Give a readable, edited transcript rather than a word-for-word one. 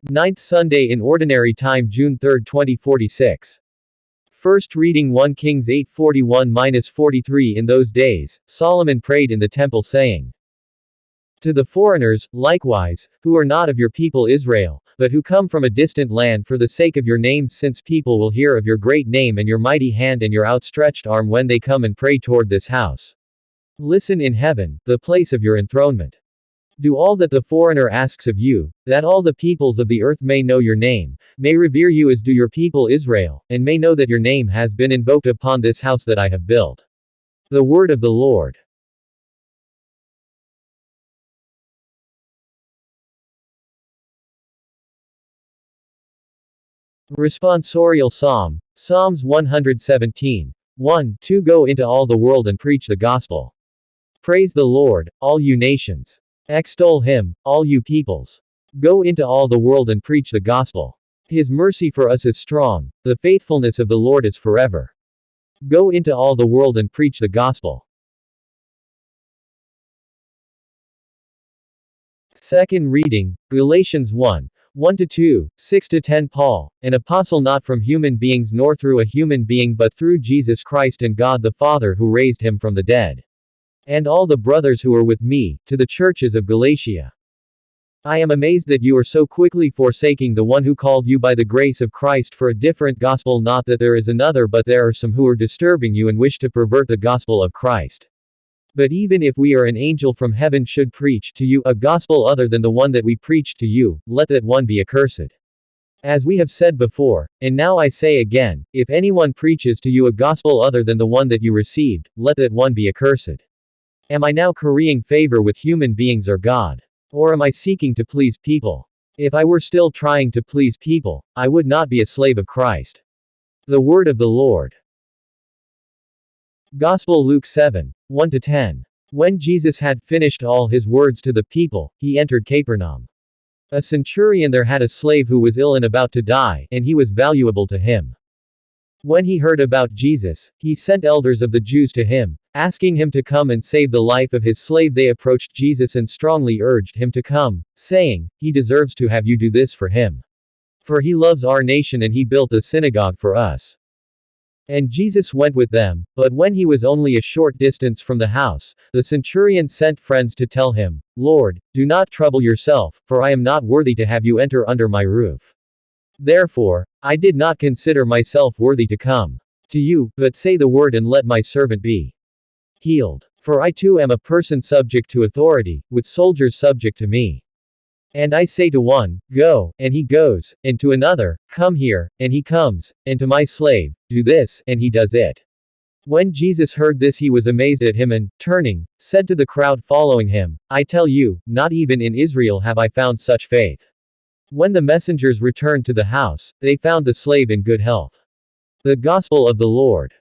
Ninth Sunday in Ordinary Time, June 3, 2046. First reading 1 Kings 8:41-43. In those days, Solomon prayed in the temple saying, to the foreigners, likewise, who are not of your people Israel, but who come from a distant land for the sake of your names, since people will hear of your great name and your mighty hand and your outstretched arm when they come and pray toward this house. Listen in heaven, the place of your enthronement. Do all that the foreigner asks of you, that all the peoples of the earth may know your name, may revere you as do your people Israel, and may know that your name has been invoked upon this house that I have built. The word of the Lord. Responsorial Psalm, Psalms 117. 1-2. Go into all the world and preach the gospel. Praise the Lord, all you nations. Extol him, all you peoples. Go into all the world and preach the gospel. His mercy for us is strong, the faithfulness of the Lord is forever. Go into all the world and preach the gospel. Second reading, Galatians 1. 1-2, 6-10. Paul, an apostle not from human beings nor through a human being but through Jesus Christ and God the Father who raised him from the dead. And all the brothers who are with me, to the churches of Galatia. I am amazed that you are so quickly forsaking the one who called you by the grace of Christ for a different gospel, not that there is another, but there are some who are disturbing you and wish to pervert the gospel of Christ. But even if we or an angel from heaven should preach to you a gospel other than the one that we preached to you, let that one be accursed. As we have said before, and now I say again, if anyone preaches to you a gospel other than the one that you received, let that one be accursed. Am I now currying favor with human beings or God? Or am I seeking to please people? If I were still trying to please people, I would not be a slave of Christ. The word of the Lord. Gospel Luke 7. 1-10. When Jesus had finished all his words to the people, he entered Capernaum. A centurion there had a slave who was ill and about to die, and he was valuable to him. When he heard about Jesus, he sent elders of the Jews to him, asking him to come and save the life of his slave. They approached Jesus and strongly urged him to come, saying, he deserves to have you do this for him. For he loves our nation and he built a synagogue for us. And Jesus went with them, but when he was only a short distance from the house, the centurion sent friends to tell him, Lord, do not trouble yourself, for I am not worthy to have you enter under my roof. Therefore, I did not consider myself worthy to come to you, but say the word and let my servant be healed. For I too am a person subject to authority, with soldiers subject to me. And I say to one, go, and he goes, and to another, come here, and he comes, and to my slave, do this, and he does it. When Jesus heard this, he was amazed at him and, turning, said to the crowd following him, I tell you, not even in Israel have I found such faith. When the messengers returned to the house, they found the slave in good health. The Gospel of the Lord.